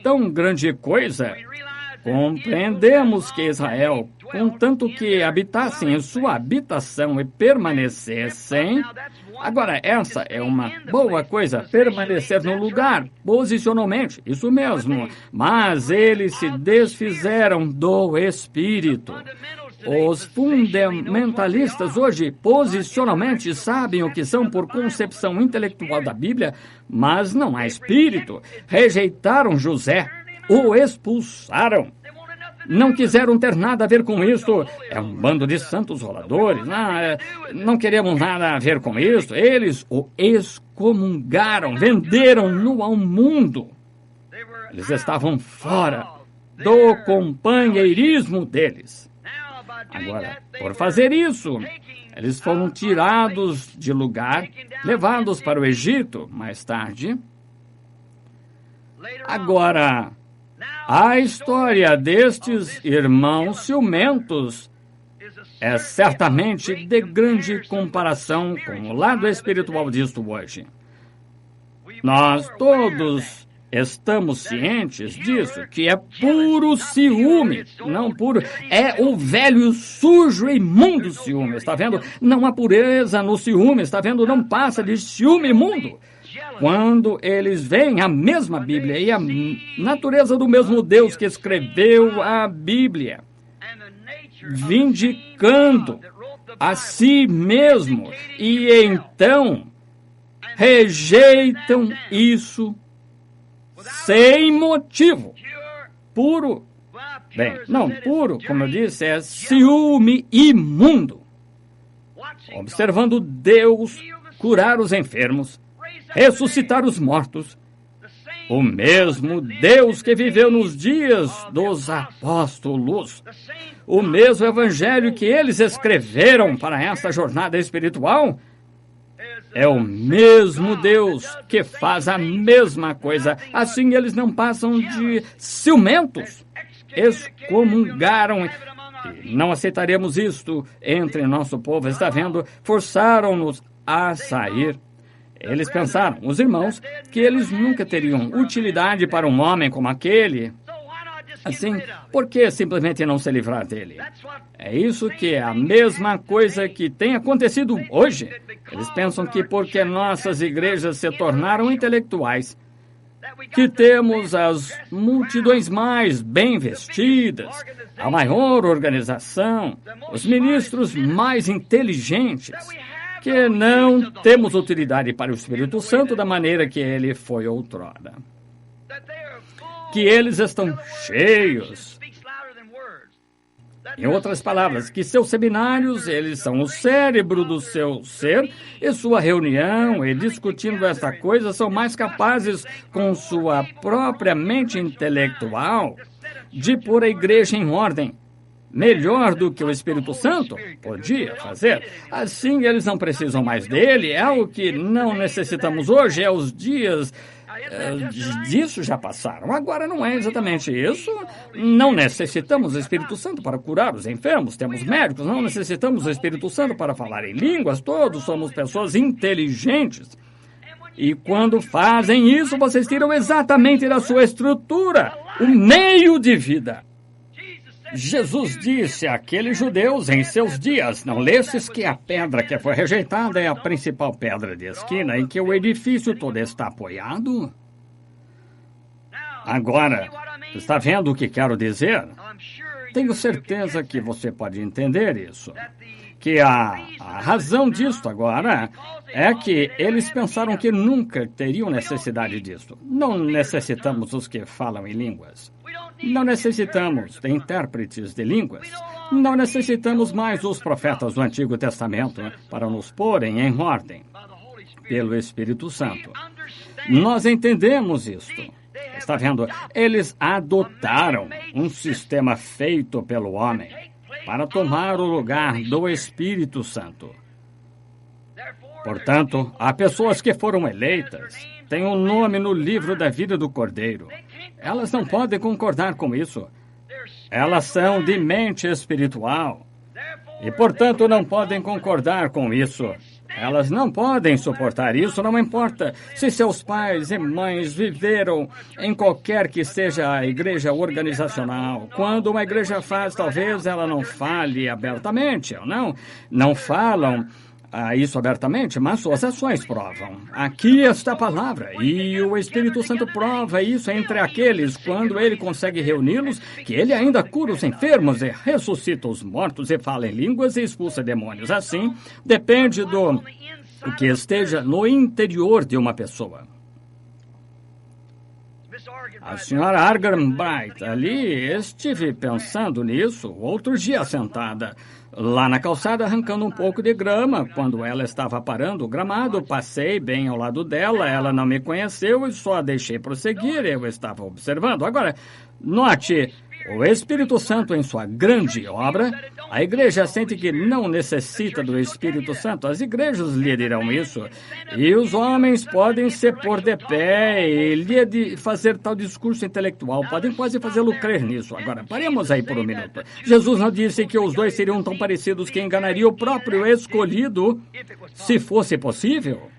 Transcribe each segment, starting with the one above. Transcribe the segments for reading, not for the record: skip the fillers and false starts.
tão grande coisa, compreendemos que Israel, contanto que habitassem em sua habitação e permanecessem... Agora, essa é uma boa coisa, permanecer no lugar, posicionalmente, isso mesmo. Mas eles se desfizeram do Espírito. Os fundamentalistas hoje, posicionalmente, sabem o que são por concepção intelectual da Bíblia, mas não há Espírito. Rejeitaram José, o expulsaram. Não quiseram ter nada a ver com isso. É um bando de santos roladores. Não queremos nada a ver com isso. Eles o excomungaram, venderam-no ao mundo. Eles estavam fora do companheirismo deles. Agora, por fazer isso, eles foram tirados de lugar, levados para o Egito mais tarde. Agora, a história destes irmãos ciumentos é certamente de grande comparação com o lado espiritual disto hoje. Nós todos estamos cientes disso, que é puro ciúme, não puro, é o velho, sujo e imundo ciúme, está vendo? Não há pureza no ciúme, está vendo? Não passa de ciúme imundo. Quando eles veem a mesma Bíblia e a natureza do mesmo Deus que escreveu a Bíblia, vindicando a si mesmo, e então rejeitam isso sem motivo. Puro, bem, não puro, como eu disse, é ciúme imundo. Observando Deus curar os enfermos, ressuscitar os mortos, o mesmo Deus que viveu nos dias dos apóstolos, o mesmo evangelho que eles escreveram para esta jornada espiritual, é o mesmo Deus que faz a mesma coisa. Assim eles não passam de ciumentos, excomungaram. Não aceitaremos isto entre nosso povo, está vendo? Forçaram-nos a sair. Eles pensaram, os irmãos, que eles nunca teriam utilidade para um homem como aquele. Assim, por que simplesmente não se livrar dele? É isso que é a mesma coisa que tem acontecido hoje. Eles pensam que porque nossas igrejas se tornaram intelectuais, que temos as multidões mais bem vestidas, a maior organização, os ministros mais inteligentes, que não temos utilidade para o Espírito Santo da maneira que ele foi outrora. Que eles estão cheios. Em outras palavras, que seus seminários, eles são o cérebro do seu ser, e sua reunião e discutindo esta coisa são mais capazes, com sua própria mente intelectual, de pôr a igreja em ordem, melhor do que o Espírito Santo podia fazer. Assim, eles não precisam mais dele. É o que não necessitamos hoje. É os dias disso já passaram. Agora não é exatamente isso. Não necessitamos o Espírito Santo para curar os enfermos. Temos médicos. Não necessitamos o Espírito Santo para falar em línguas. Todos somos pessoas inteligentes. E quando fazem isso, vocês tiram exatamente da sua estrutura o meio de vida. Jesus disse àqueles judeus em seus dias, não lestes que a pedra que foi rejeitada é a principal pedra de esquina em que o edifício todo está apoiado? Agora, está vendo o que quero dizer? Tenho certeza que você pode entender isso. Que a razão disto agora é que eles pensaram que nunca teriam necessidade disso. Não necessitamos os que falam em línguas. Não necessitamos de intérpretes de línguas. Não necessitamos mais os profetas do Antigo Testamento para nos porem em ordem pelo Espírito Santo. Nós entendemos isto. Está vendo? Eles adotaram um sistema feito pelo homem para tomar o lugar do Espírito Santo. Portanto, há pessoas que foram eleitas, têm um nome no livro da vida do Cordeiro. Elas não podem concordar com isso. Elas são de mente espiritual e, portanto, não podem concordar com isso. Elas não podem suportar isso, não importa se seus pais e mães viveram em qualquer que seja a igreja organizacional. Quando uma igreja faz, talvez ela não fale abertamente, ou não falam isso abertamente, mas suas ações provam. Aqui está a palavra, e o Espírito Santo prova isso entre aqueles, quando ele consegue reuni-los, que ele ainda cura os enfermos e ressuscita os mortos e fala em línguas e expulsa demônios. Assim, depende do que esteja no interior de uma pessoa. A senhora Argan Bright, ali, estive pensando nisso outro dia sentada lá na calçada, arrancando um pouco de grama. Quando ela estava parando o gramado, passei bem ao lado dela, ela não me conheceu e só a deixei prosseguir, eu estava observando. Agora, note, o Espírito Santo em sua grande obra, a igreja sente que não necessita do Espírito Santo. As igrejas lhe dirão isso. E os homens podem se pôr de pé e lhe fazer tal discurso intelectual. Podem quase fazê-lo crer nisso. Agora, paremos aí por um minuto. Jesus não disse que os dois seriam tão parecidos que enganaria o próprio escolhido, se fosse possível?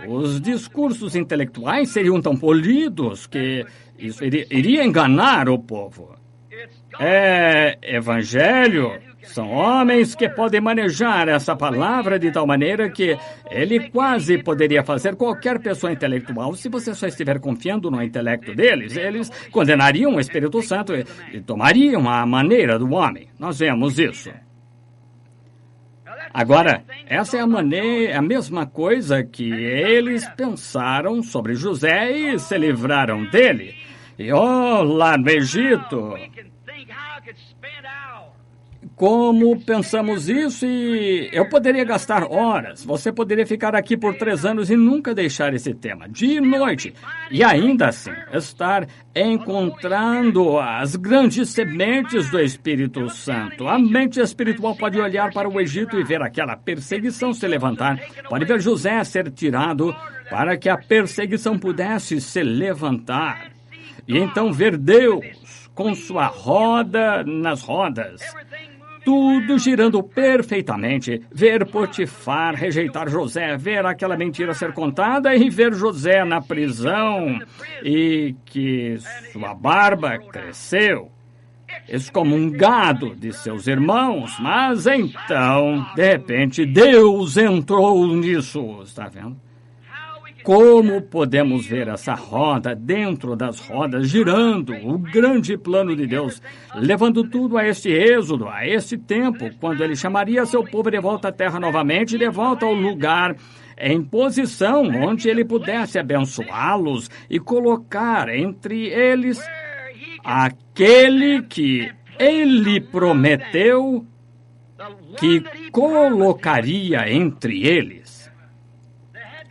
Os discursos intelectuais seriam tão polidos que isso iria enganar o povo. É evangelho. São homens que podem manejar essa palavra de tal maneira que ele quase poderia fazer qualquer pessoa intelectual. Se você só estiver confiando no intelecto deles, eles condenariam o Espírito Santo e tomariam a maneira do homem. Nós vemos isso. Agora, essa é a mesma coisa que eles pensaram sobre José e se livraram dele. E lá no Egito, como pensamos isso? E eu poderia gastar horas. Você poderia ficar aqui por 3 anos e nunca deixar esse tema, dia e noite. E ainda assim, estar encontrando as grandes sementes do Espírito Santo. A mente espiritual pode olhar para o Egito e ver aquela perseguição se levantar. Pode ver José ser tirado para que a perseguição pudesse se levantar. E então ver Deus com sua roda nas rodas. Tudo girando perfeitamente. Ver Potifar rejeitar José, ver aquela mentira ser contada e ver José na prisão e que sua barba cresceu, excomungado de seus irmãos. Mas então, de repente, Deus entrou nisso. Está vendo? Como podemos ver essa roda dentro das rodas girando, o grande plano de Deus, levando tudo a este êxodo, a este tempo, quando ele chamaria seu povo de volta à terra novamente, de volta ao lugar em posição onde ele pudesse abençoá-los e colocar entre eles aquele que ele prometeu que colocaria entre eles.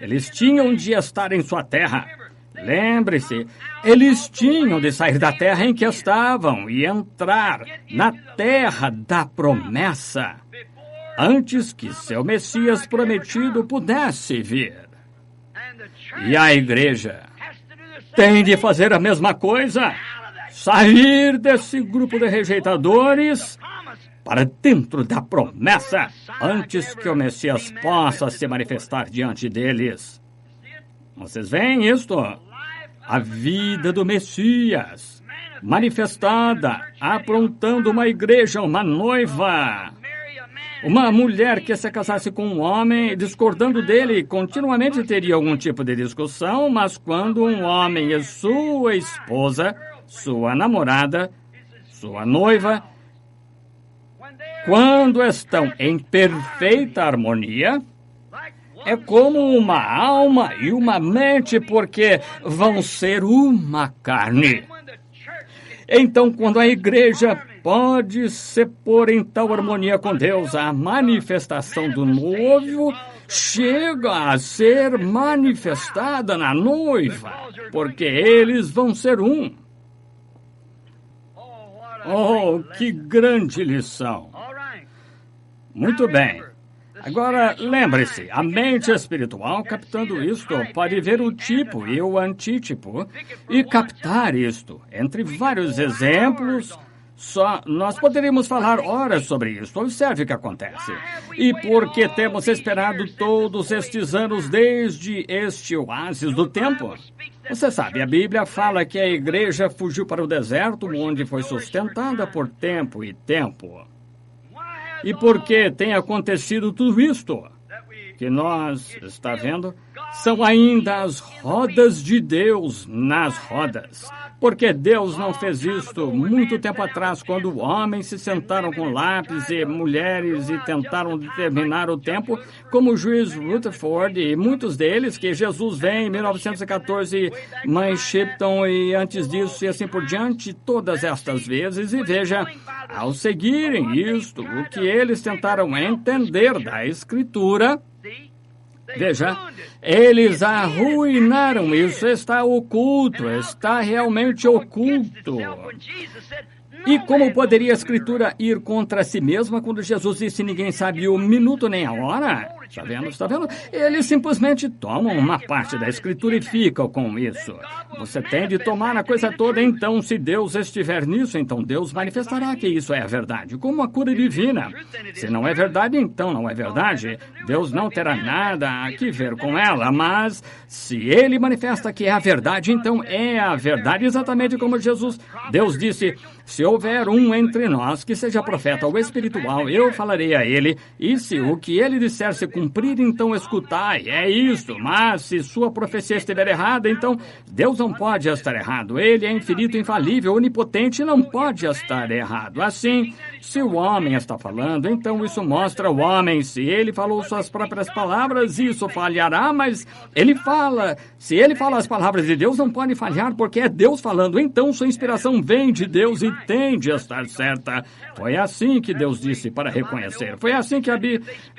Eles tinham de estar em sua terra. Lembre-se, eles tinham de sair da terra em que estavam e entrar na terra da promessa, antes que seu Messias prometido pudesse vir. E a igreja tem de fazer a mesma coisa, sair desse grupo de rejeitadores para dentro da promessa, antes que o Messias possa se manifestar diante deles. Vocês veem isto? A vida do Messias, manifestada, aprontando uma igreja, uma noiva. Uma mulher que se casasse com um homem, discordando dele, continuamente teria algum tipo de discussão, mas quando um homem e sua esposa, sua namorada, sua noiva, quando estão em perfeita harmonia, é como uma alma e uma mente, porque vão ser uma carne. Então, quando a igreja pode se pôr em tal harmonia com Deus, a manifestação do noivo chega a ser manifestada na noiva, porque eles vão ser um. Oh, que grande lição! Muito bem. Agora, lembre-se, a mente espiritual, captando isto, pode ver o tipo e o antítipo e captar isto. Entre vários exemplos, Nós poderíamos falar horas sobre isso. Observe o que acontece. E porque temos esperado todos estes anos desde este oásis do tempo? Você sabe, a Bíblia fala que a igreja fugiu para o deserto, onde foi sustentada por tempo e tempo. E por que tem acontecido tudo isto? Que nós, está vendo, são ainda as rodas de Deus nas rodas. Porque Deus não fez isto muito tempo atrás, quando homens se sentaram com lápis e mulheres e tentaram determinar o tempo, como o juiz Rutherford e muitos deles, que Jesus vem em 1914, Mãe Shipton e antes disso e assim por diante, todas estas vezes. E veja, ao seguirem isto, o que eles tentaram entender da Escritura, veja, eles arruinaram isso, está oculto, está realmente oculto. E como poderia a Escritura ir contra si mesma quando Jesus disse ninguém sabe o minuto nem a hora? Está vendo? Está vendo? Eles simplesmente tomam uma parte da Escritura e ficam com isso. Você tem de tomar a coisa toda, então, se Deus estiver nisso, então Deus manifestará que isso é a verdade, como a cura divina. Se não é verdade, então não é verdade. Deus não terá nada a que ver com ela, mas se Ele manifesta que é a verdade, então é a verdade, exatamente como Deus disse, se houver um entre nós que seja profeta ou espiritual, eu falarei a ele, e se o que ele disser se cumprir, então escutai, é isto. Mas se sua profecia estiver errada, então Deus não pode estar errado. Ele é infinito, infalível, onipotente, não pode estar errado. Assim, se o homem está falando, então isso mostra o homem. Se ele falou suas próprias palavras, isso falhará, mas ele fala. Se ele fala as palavras de Deus, não pode falhar, porque é Deus falando. Então sua inspiração vem de Deus e tem de estar certa. Foi assim que Deus disse para reconhecer. Foi assim que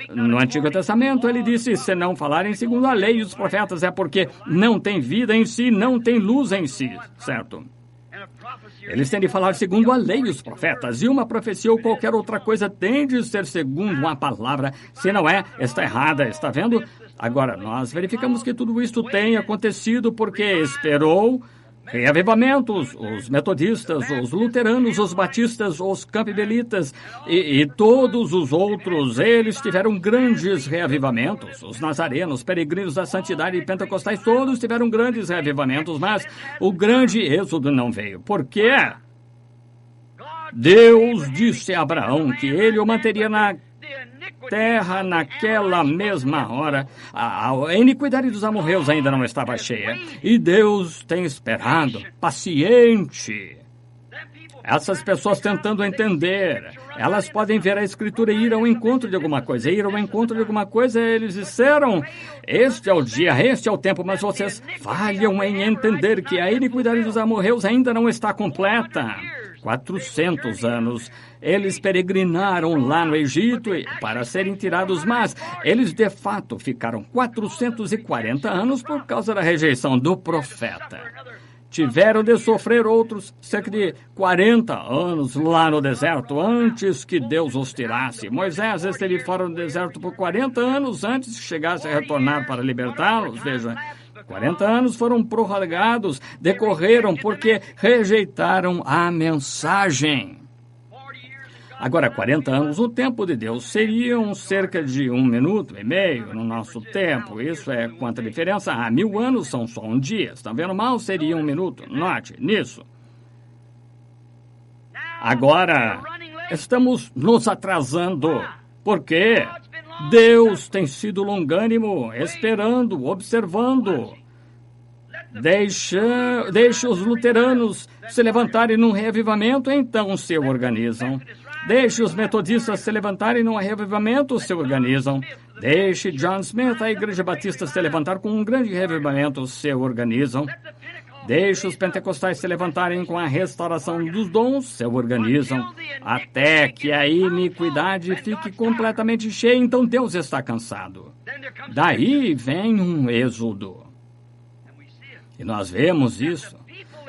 no Antigo Testamento ele disse, se não falarem segundo a lei e os profetas, é porque não tem vida em si, não tem luz em si, certo? Eles têm de falar segundo a lei e os profetas, e uma profecia ou qualquer outra coisa tem de ser segundo uma palavra. Se não é, está errada, está vendo? Agora, nós verificamos que tudo isto tem acontecido porque esperou reavivamentos, os metodistas, os luteranos, os batistas, os campbelitas e todos os outros, eles tiveram grandes reavivamentos. Os nazarenos, peregrinos da santidade e pentecostais, todos tiveram grandes reavivamentos, mas o grande êxodo não veio. Por quê? Deus disse a Abraão que ele o manteria na terra naquela mesma hora. A iniquidade dos amorreus ainda não estava cheia. E Deus tem esperado, paciente. Essas pessoas tentando entender, elas podem ver a Escritura e ir ao encontro de alguma coisa. Ir ao encontro de alguma coisa, eles disseram, este é o dia, este é o tempo, mas vocês falham em entender que a iniquidade dos amorreus ainda não está completa. 400 anos. Eles peregrinaram lá no Egito para serem tirados, mas eles de fato ficaram 440 anos por causa da rejeição do profeta. Tiveram de sofrer outros cerca de 40 anos lá no deserto antes que Deus os tirasse. Moisés esteve fora do deserto por 40 anos antes que chegasse a retornar para libertá-los. Veja, 40 anos foram prorrogados, decorreram porque rejeitaram a mensagem. Agora, 40 anos, o tempo de Deus seriam cerca de 1 minuto e meio no nosso tempo. Isso é quanta diferença? 1000 anos são só um dia. Estão vendo? Mal seria 1 minuto. Note nisso. Agora, estamos nos atrasando. Por quê? Deus tem sido longânimo, esperando, observando. Deixe os luteranos se levantarem num reavivamento, então se organizam. Deixe os metodistas se levantarem num reavivamento, se organizam. Deixe John Smith, a Igreja Batista, se levantar com um grande reavivamento, se organizam. Deixe os pentecostais se levantarem com a restauração dos dons, se organizam. Até que a iniquidade fique completamente cheia, então Deus está cansado. Daí vem um êxodo. E nós vemos isso,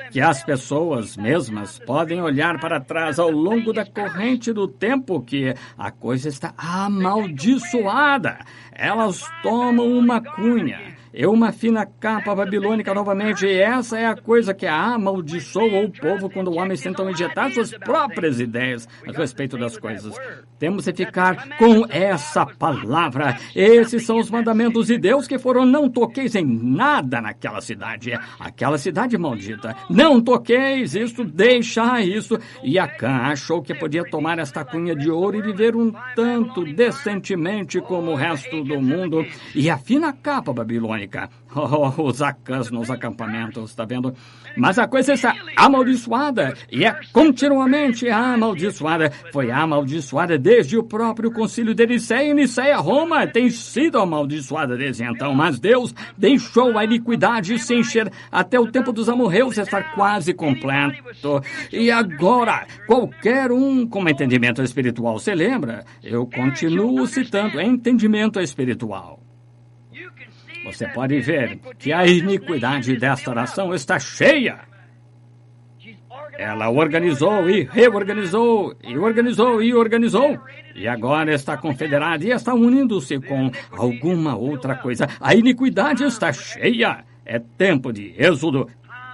que as pessoas mesmas podem olhar para trás ao longo da corrente do tempo que a coisa está amaldiçoada. Elas tomam uma cunha e uma fina capa babilônica novamente. E essa é a coisa que amaldiçoa o povo quando homens tentam injetar suas próprias ideias a respeito das coisas. Temos que ficar com essa palavra. Esses são os mandamentos de Deus que foram: não toqueis em nada naquela cidade. Aquela cidade maldita. Não toqueis isso, deixa isso. E Acã achou que podia tomar esta cunha de ouro e viver um tanto decentemente como o resto do mundo. E a fina capa babilônica. Os Acãs nos acampamentos, está vendo? Mas a coisa está amaldiçoada, e é continuamente amaldiçoada. Foi amaldiçoada desde o próprio concílio de Nicéia. E Nicéia, Roma, tem sido amaldiçoada desde então. Mas Deus deixou a iniquidade se encher até o tempo dos amorreus estar quase completo. E agora, qualquer um com entendimento espiritual, você lembra? Eu continuo citando entendimento espiritual. Você pode ver que a iniquidade desta nação está cheia. Ela organizou e reorganizou, e organizou e organizou. E agora está confederada e está unindo-se com alguma outra coisa. A iniquidade está cheia. É tempo de êxodo.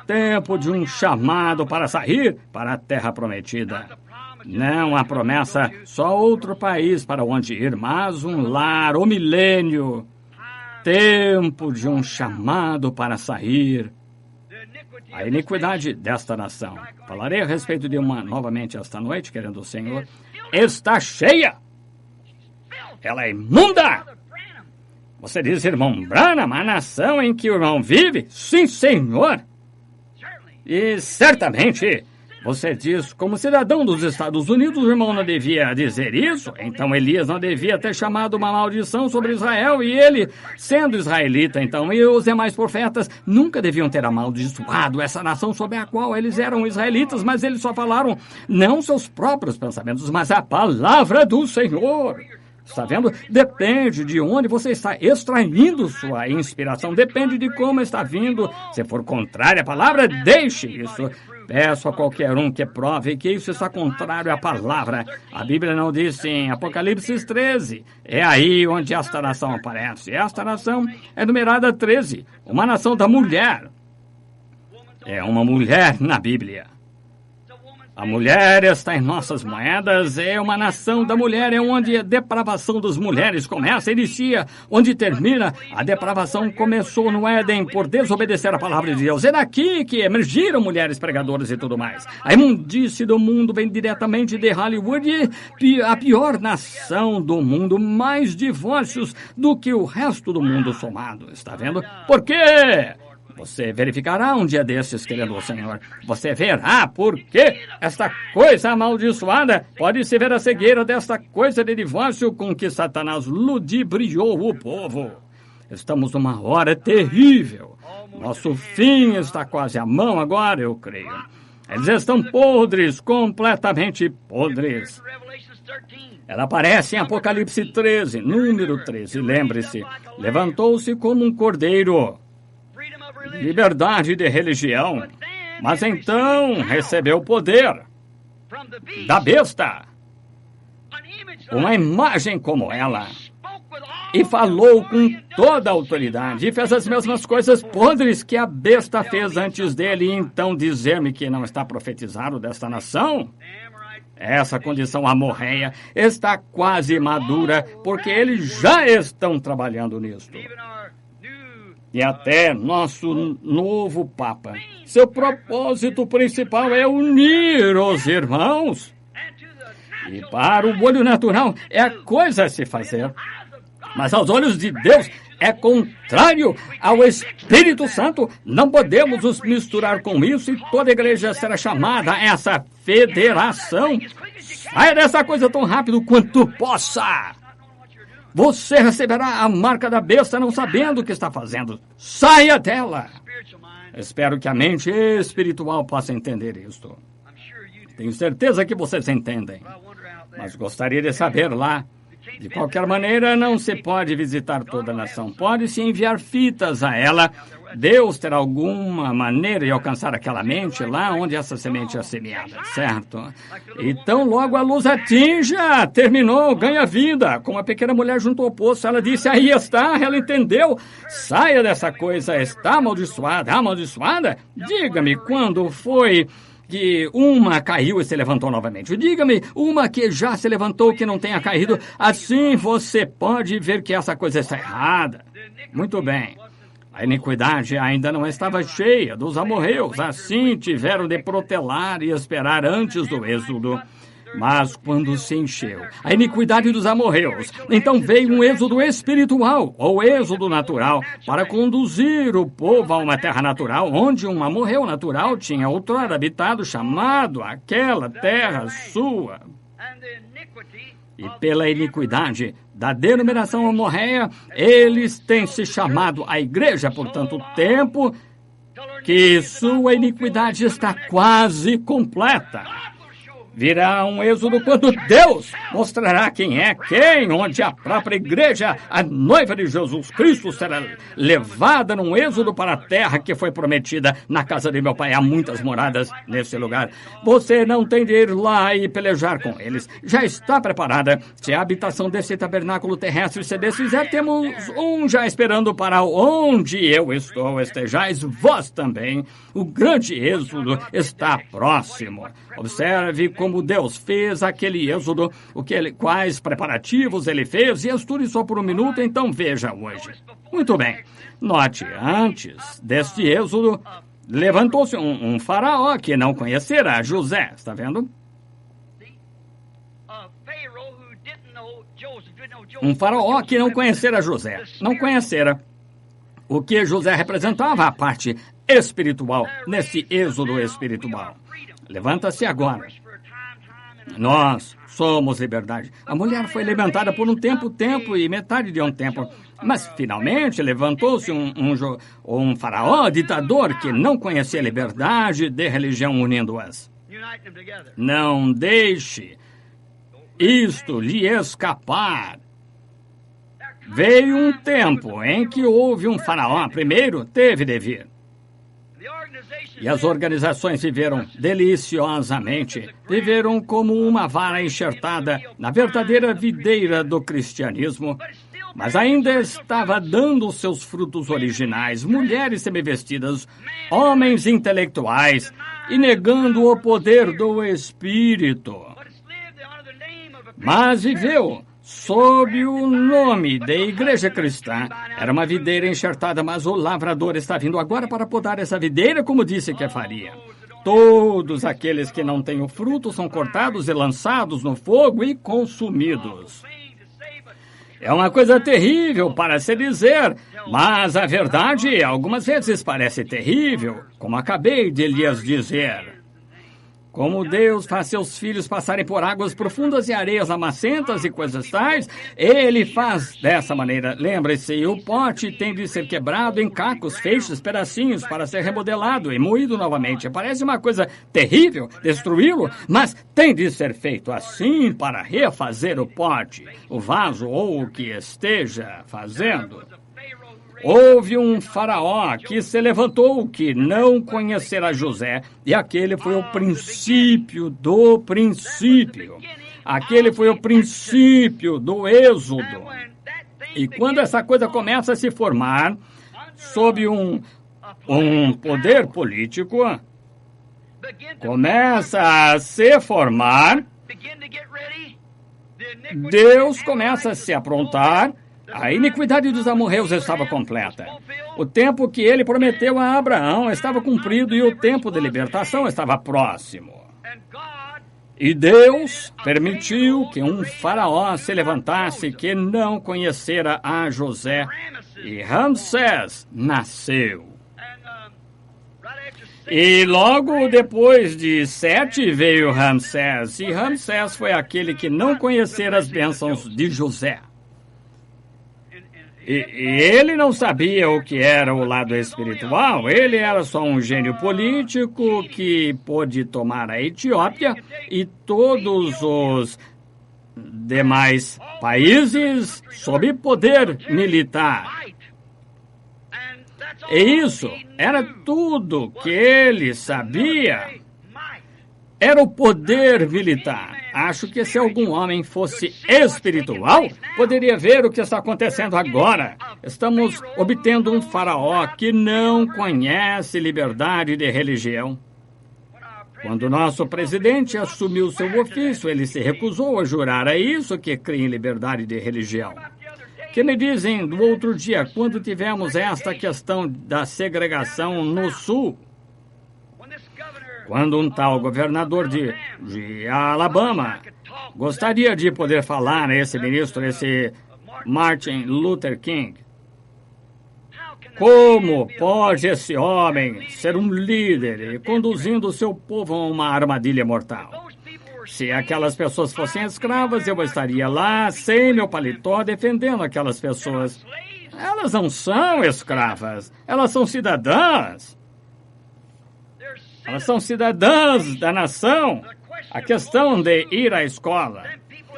Tempo de um chamado para sair para a terra prometida. Não há promessa, só outro país para onde ir, mas um lar, o milênio. Tempo de um chamado para sair. A iniquidade desta nação. Falarei a respeito de uma novamente esta noite, querendo o Senhor. Está cheia. Ela é imunda. Você diz, irmão Branham, a nação em que o irmão vive? Sim, senhor. E certamente, você diz, como cidadão dos Estados Unidos, o irmão não devia dizer isso? Então Elias não devia ter chamado uma maldição sobre Israel, e ele, sendo israelita, então, e os demais profetas nunca deviam ter amaldiçoado essa nação sobre a qual eles eram israelitas, mas eles só falaram não seus próprios pensamentos, mas a palavra do Senhor. Está vendo? Depende de onde você está extraindo sua inspiração, depende de como está vindo. Se for contrária à palavra, deixe isso. Peço a qualquer um que prove que isso está contrário à palavra. A Bíblia não diz em Apocalipse 13. É aí onde esta nação aparece. Esta nação é numerada 13. Uma nação da mulher. É uma mulher na Bíblia. A mulher está em nossas moedas, é uma nação da mulher, é onde a depravação das mulheres começa, inicia, onde termina. A depravação começou no Éden por desobedecer a palavra de Deus. É daqui que emergiram mulheres pregadoras e tudo mais. A imundície do mundo vem diretamente de Hollywood, a pior nação do mundo, mais divórcios do que o resto do mundo somado. Está vendo? Por quê? Você verificará um dia desses, querendo o Senhor. Você verá por que esta coisa amaldiçoada pode se ver a cegueira desta coisa de divórcio com que Satanás ludibriou o povo. Estamos numa hora terrível. Nosso fim está quase à mão agora, eu creio. Eles estão podres, completamente podres. Ela aparece em Apocalipse 13, número 13. Lembre-se, levantou-se como um cordeiro. Liberdade de religião, mas então recebeu poder da besta, uma imagem como ela, e falou com toda a autoridade, e fez as mesmas coisas podres que a besta fez antes dele. E então dizer-me que não está profetizado desta nação? Essa condição amorreia está quase madura, porque eles já estão trabalhando nisto. E até nosso novo Papa. Seu propósito principal é unir os irmãos. E para o olho natural é a coisa a se fazer. Mas aos olhos de Deus é contrário ao Espírito Santo. Não podemos nos misturar com isso, e toda a igreja será chamada a essa federação. Saia dessa coisa tão rápido quanto possa. Você receberá a marca da besta não sabendo o que está fazendo. Saia dela. Espero que a mente espiritual possa entender isto. Tenho certeza que vocês entendem. Mas gostaria de saber lá. De qualquer maneira, não se pode visitar toda a nação. Pode-se enviar fitas a ela Deus terá alguma maneira de alcançar aquela mente lá onde essa semente é semeada, certo? Então, logo a luz atinja, terminou, ganha vida. Como a pequena mulher junto ao poço, ela disse, aí está, ela entendeu. Saia dessa coisa, está amaldiçoada. Amaldiçoada? Diga-me, quando foi que uma caiu e se levantou novamente? Diga-me, uma que já se levantou que não tenha caído. Assim você pode ver que essa coisa está errada. Muito bem. A iniquidade ainda não estava cheia dos amorreus. Assim tiveram de protelar e esperar antes do êxodo. Mas quando se encheu a iniquidade dos amorreus, então veio um êxodo espiritual, ou êxodo natural, para conduzir o povo a uma terra natural, onde um amorreu natural tinha outrora habitado, chamado aquela terra sua. E pela iniquidade da denominação amorreia, eles têm se chamado a igreja por tanto tempo que sua iniquidade está quase completa. Virá um êxodo quando Deus mostrará quem é quem, onde a própria igreja, a noiva de Jesus Cristo, será levada num êxodo para a terra que foi prometida. Na casa de meu pai há muitas moradas nesse lugar. Você não tem de ir lá e pelejar com eles. Já está preparada. Se a habitação desse tabernáculo terrestre se desfizer, temos um já esperando para onde eu estou. Estejais vós também. O grande êxodo está próximo. Observe como Deus fez aquele êxodo, quais preparativos ele fez, e estude só por um minuto, então veja hoje. Muito bem. Note, antes deste êxodo, levantou-se um faraó que não conhecera José. Está vendo? Um faraó que não conhecera José. Não conhecera o que José representava, a parte espiritual, nesse êxodo espiritual. Levanta-se agora. Nós somos liberdade. A mulher foi alimentada por um tempo e metade de um tempo. Mas, finalmente, levantou-se um faraó, ditador, que não conhecia liberdade de religião unindo-as. Não deixe isto lhe escapar. Veio um tempo em que houve um faraó. Primeiro, teve de vir. E as organizações viveram deliciosamente, viveram como uma vara enxertada na verdadeira videira do cristianismo, mas ainda estava dando seus frutos originais, mulheres semivestidas, homens intelectuais, e negando o poder do Espírito. Mas viveu sob o nome de Igreja Cristã. Era uma videira enxertada, mas o lavrador está vindo agora para podar essa videira, como disse que faria. Todos aqueles que não têm o fruto são cortados e lançados no fogo e consumidos. É uma coisa terrível para se dizer, mas a verdade algumas vezes parece terrível, como acabei de lhes dizer. Como Deus faz seus filhos passarem por águas profundas e areias lamacentas e coisas tais, Ele faz dessa maneira. Lembre-se, o pote tem de ser quebrado em cacos, feixes, pedacinhos para ser remodelado e moído novamente. Parece uma coisa terrível destruí-lo, mas tem de ser feito assim para refazer o pote, o vaso ou o que esteja fazendo. Houve um faraó que se levantou, que não conhecera José, e aquele foi o princípio do princípio. Aquele foi o princípio do êxodo. E quando essa coisa começa a se formar, sob um poder político, começa a se formar, Deus começa a se aprontar. A iniquidade dos amorreus estava completa. O tempo que ele prometeu a Abraão estava cumprido e o tempo de libertação estava próximo. E Deus permitiu que um faraó se levantasse que não conhecera a José. E Ramsés nasceu. E logo depois de Sete veio Ramsés. E Ramsés foi aquele que não conhecera as bênçãos de José. E ele não sabia o que era o lado espiritual, ele era só um gênio político que pôde tomar a Etiópia e todos os demais países sob poder militar. E isso era tudo que ele sabia. Era o poder militar. Acho que se algum homem fosse espiritual, poderia ver o que está acontecendo agora. Estamos obtendo um faraó que não conhece liberdade de religião. Quando nosso presidente assumiu seu ofício, ele se recusou a jurar. É isso que crê em liberdade de religião. Que me dizem do outro dia, quando tivemos esta questão da segregação no Sul, quando um tal governador de Alabama gostaria de poder falar a esse ministro, esse Martin Luther King, como pode esse homem ser um líder e conduzindo o seu povo a uma armadilha mortal? Se aquelas pessoas fossem escravas, eu estaria lá, sem meu paletó, defendendo aquelas pessoas. Elas não são escravas, elas são cidadãs. Elas são cidadãs da nação. A questão de ir à escola.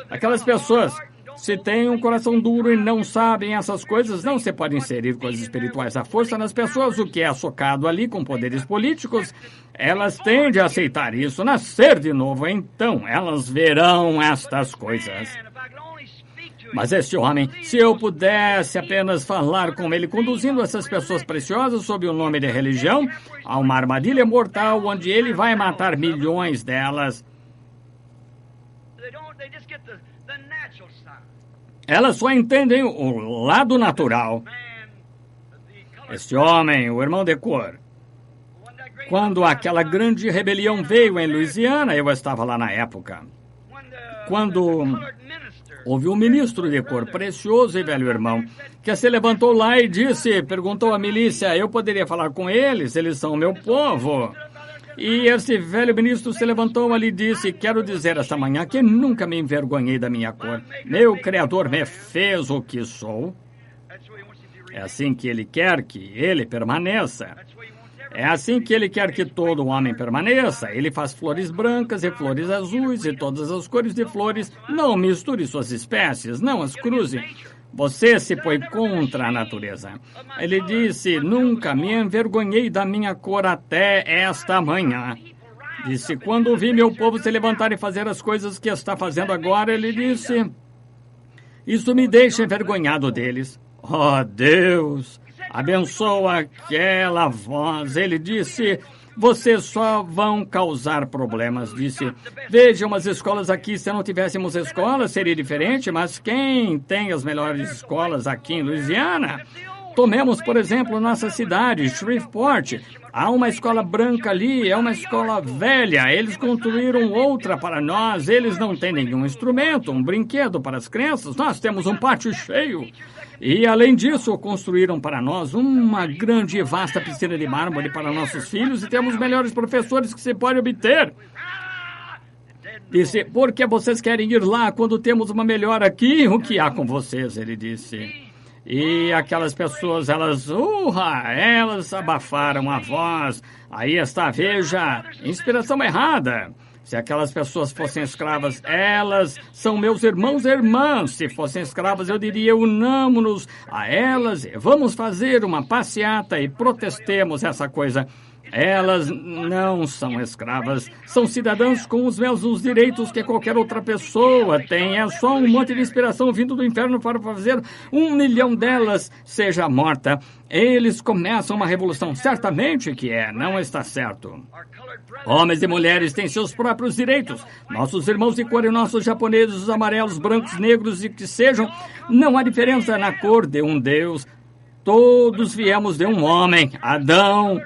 Aquelas pessoas, se têm um coração duro e não sabem essas coisas, não se pode inserir coisas espirituais à força nas pessoas. O que é socado ali com poderes políticos, elas tendem a aceitar isso, nascer de novo. Então, elas verão estas coisas. Mas este homem, se eu pudesse apenas falar com ele, conduzindo essas pessoas preciosas sob o nome de religião, a uma armadilha mortal onde ele vai matar milhões delas. Elas só entendem o lado natural. Este homem, o irmão de cor, quando aquela grande rebelião veio em Louisiana, eu estava lá na época. Quando houve um ministro de cor, precioso e velho irmão, que se levantou lá e disse, perguntou à milícia, eu poderia falar com eles são o meu povo. E esse velho ministro se levantou ali e disse, quero dizer esta manhã que nunca me envergonhei da minha cor. Meu Criador me fez o que sou. É assim que ele quer que ele permaneça. É assim que ele quer que todo homem permaneça. Ele faz flores brancas e flores azuis e todas as cores de flores. Não misture suas espécies, não as cruze. Você se põe contra a natureza. Ele disse, nunca me envergonhei da minha cor até esta manhã. Disse, quando vi meu povo se levantar e fazer as coisas que está fazendo agora, ele disse, isso me deixa envergonhado deles. Oh, Deus, abençoa aquela voz. Ele disse, vocês só vão causar problemas. Disse, vejam as escolas aqui, se não tivéssemos escolas seria diferente, mas quem tem as melhores escolas aqui em Louisiana? Tomemos, por exemplo, nossa cidade, Shreveport. Há uma escola branca ali, é uma escola velha. Eles construíram outra para nós. Eles não têm nenhum instrumento, um brinquedo para as crianças. Nós temos um pátio cheio. E, além disso, construíram para nós uma grande e vasta piscina de mármore para nossos filhos e temos melhores professores que se pode obter. Disse, por que vocês querem ir lá quando temos uma melhor aqui? O que há com vocês? Ele disse. E aquelas pessoas, elas abafaram a voz. Aí está, veja, inspiração errada. Se aquelas pessoas fossem escravas, elas são meus irmãos e irmãs. Se fossem escravas, eu diria, unamo-nos a elas. Vamos fazer uma passeata e protestemos essa coisa. Elas não são escravas, são cidadãs com os mesmos direitos que qualquer outra pessoa tem. É só um monte de inspiração vindo do inferno para fazer 1 milhão delas seja morta. Eles começam uma revolução, certamente que não está certo. Homens e mulheres têm seus próprios direitos. Nossos irmãos de cor e nossos japoneses, os amarelos, brancos, negros e que sejam, não há diferença na cor de um Deus. Todos viemos de um homem, Adão.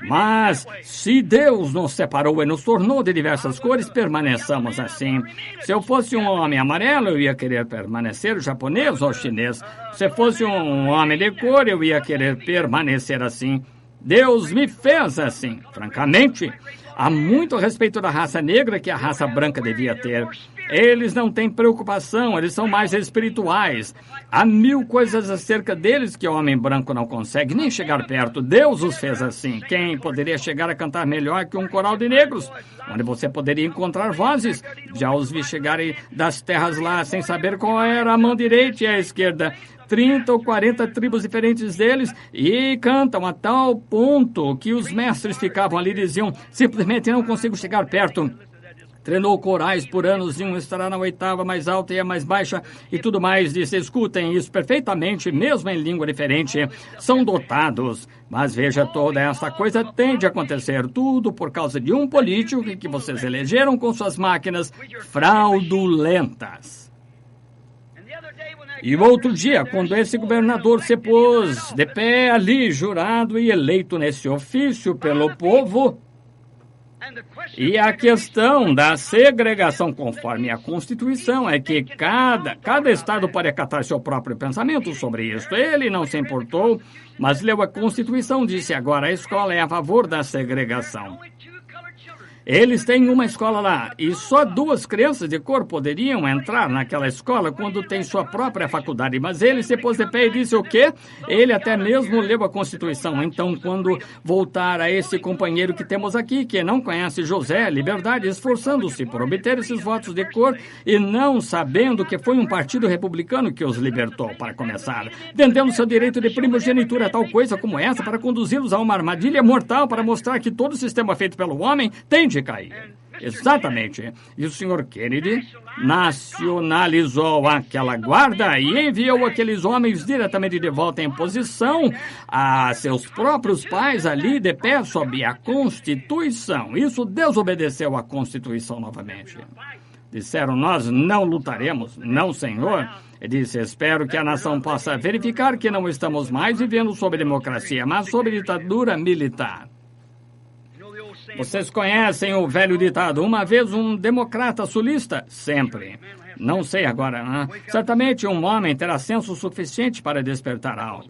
Mas, se Deus nos separou e nos tornou de diversas cores, permaneçamos assim. Se eu fosse um homem amarelo, eu ia querer permanecer japonês ou chinês. Se fosse um homem de cor, eu ia querer permanecer assim. Deus me fez assim. Francamente, há muito respeito da raça negra que a raça branca devia ter. Eles não têm preocupação, eles são mais espirituais. Há 1000 coisas acerca deles que o homem branco não consegue nem chegar perto. Deus os fez assim. Quem poderia chegar a cantar melhor que um coral de negros? Onde você poderia encontrar vozes? Já os vi chegarem das terras lá sem saber qual era a mão direita e a esquerda. 30 ou 40 tribos diferentes deles e cantam a tal ponto que os mestres ficavam ali e diziam, simplesmente não consigo chegar perto. Treinou corais por anos e um estará na oitava mais alta e a mais baixa e tudo mais. Disse, escutem isso perfeitamente, mesmo em língua diferente. São dotados. Mas veja, toda essa coisa tem de acontecer. Tudo por causa de um político que vocês elegeram com suas máquinas fraudulentas. E outro dia, quando esse governador se pôs de pé ali, jurado e eleito nesse ofício pelo povo, e a questão da segregação conforme a Constituição é que cada estado pode acatar seu próprio pensamento sobre isso. Ele não se importou, mas leu a Constituição, disse agora a escola é a favor da segregação. Eles têm uma escola lá e só 2 crianças de cor poderiam entrar naquela escola quando tem sua própria faculdade. Mas ele se pôs de pé e disse o quê? Ele até mesmo leu a Constituição. Então, quando voltar a esse companheiro que temos aqui, que não conhece José, Liberdade, esforçando-se por obter esses votos de cor e não sabendo que foi um partido republicano que os libertou, para começar, vendendo seu direito de primogenitura a tal coisa como essa para conduzi-los a uma armadilha mortal para mostrar que todo o sistema feito pelo homem tem de cair. Exatamente. E o Sr. Kennedy nacionalizou aquela guarda e enviou aqueles homens diretamente de volta em posição a seus próprios pais ali de pé sob a Constituição. Isso desobedeceu a Constituição novamente. Disseram, nós não lutaremos. Não, senhor. Ele disse, espero que a nação possa verificar que não estamos mais vivendo sob democracia, mas sob ditadura militar. Vocês conhecem o velho ditado, uma vez um democrata sulista? Sempre. Não sei agora, né? Certamente um homem terá senso suficiente para despertar algo.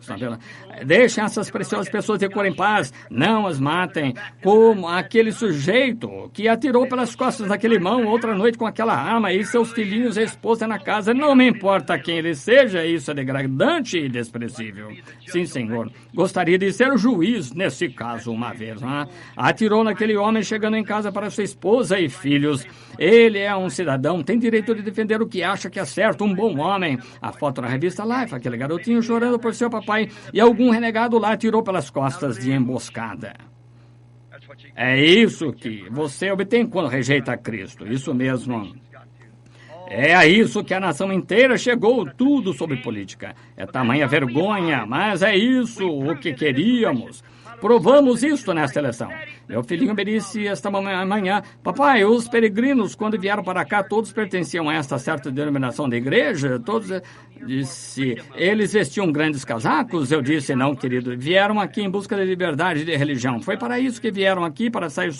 Deixem essas preciosas pessoas de cor em paz. Não as matem. Como aquele sujeito que atirou pelas costas daquele irmão outra noite com aquela arma e seus filhinhos e a esposa na casa. Não me importa quem ele seja, isso é degradante e desprezível. Sim, senhor. Gostaria de ser o juiz nesse caso uma vez, né? Atirou naquele homem chegando em casa para sua esposa e filhos. Ele é um cidadão, tem direito de defender o que acha que é certo, um bom homem. A foto na revista Life, aquele garotinho chorando por seu papai e algum renegado lá tirou pelas costas de emboscada. É isso que você obtém quando rejeita Cristo, isso mesmo. É a isso que a nação inteira chegou, tudo sobre política. É tamanha vergonha, mas é isso o que queríamos. Provamos isto nesta eleição. Meu filhinho me disse esta manhã, papai, os peregrinos, quando vieram para cá, todos pertenciam a esta certa denominação da igreja? Todos, disse, eles vestiam grandes casacos? Eu disse, não, querido, vieram aqui em busca de liberdade de religião. Foi para isso que vieram aqui, para sair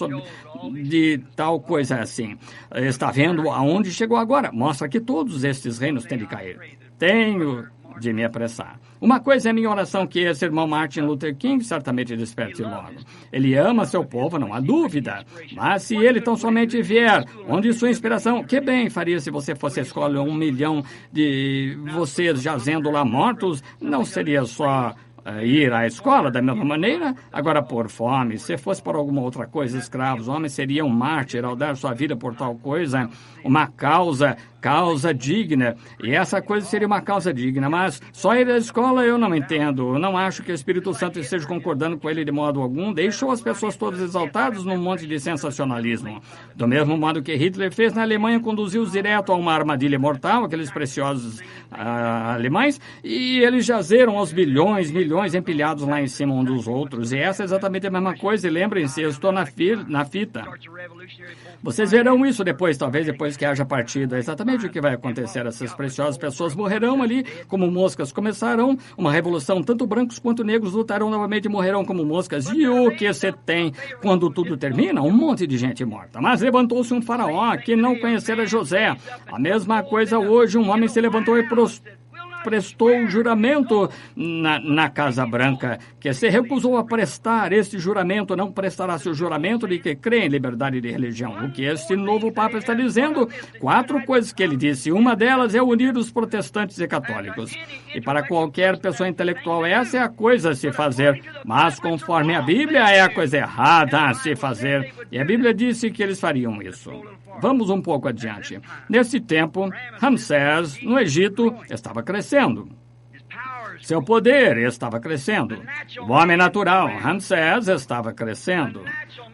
de tal coisa assim. Está vendo aonde chegou agora? Mostra que todos estes reinos têm de cair. Tenho de me apressar. Uma coisa é minha oração que esse irmão Martin Luther King certamente desperte logo. Ele ama seu povo, não há dúvida. Mas se ele tão somente vier, onde sua inspiração, que bem faria se você fosse a escola 1 milhão de vocês jazendo lá mortos, não seria só ir à escola da mesma maneira, agora por fome. Se fosse por alguma outra coisa, escravos, o homem seria um mártir ao dar sua vida por tal coisa, uma causa digna. E essa coisa seria uma causa digna, mas só ir à escola eu não entendo. Não acho que o Espírito Santo esteja concordando com ele de modo algum. Deixou as pessoas todas exaltadas num monte de sensacionalismo. Do mesmo modo que Hitler fez na Alemanha, conduziu-os direto a uma armadilha mortal, aqueles preciosos alemães, e eles jazeram aos milhões empilhados lá em cima um dos outros. E essa é exatamente a mesma coisa. E lembrem-se, eu estou na fita. Vocês verão isso depois, talvez depois que haja partido. É exatamente o que vai acontecer. Essas preciosas pessoas morrerão ali como moscas. Começarão uma revolução. Tanto brancos quanto negros lutarão novamente e morrerão como moscas. E o que você tem quando tudo termina? Um monte de gente morta. Mas levantou-se um faraó que não conhecera José. A mesma coisa hoje, um homem se levantou e prestou o juramento na Casa Branca, que se recusou a prestar este juramento, não prestará seu juramento de que crê em liberdade de religião. O que este novo Papa está dizendo? 4 coisas que ele disse. Uma delas é unir os protestantes e católicos. E para qualquer pessoa intelectual, essa é a coisa a se fazer. Mas, conforme a Bíblia, é a coisa errada a se fazer. E a Bíblia disse que eles fariam isso. Vamos um pouco adiante. Nesse tempo, Ramsés, no Egito, estava crescendo. Seu poder estava crescendo. O homem natural, Ramsés, estava crescendo.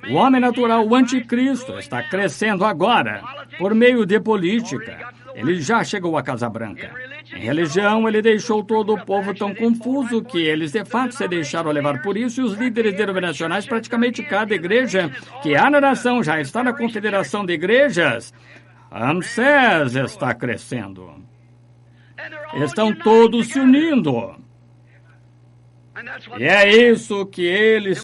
O homem natural, o anticristo, está crescendo agora, por meio de política. Ele já chegou à Casa Branca. Em religião, ele deixou todo o povo tão confuso que eles, de fato, se deixaram levar por isso, e os líderes denominacionais, praticamente cada igreja que há na nação, já está na confederação de igrejas. Ramsés está crescendo. Estão todos se unindo. E é isso que eles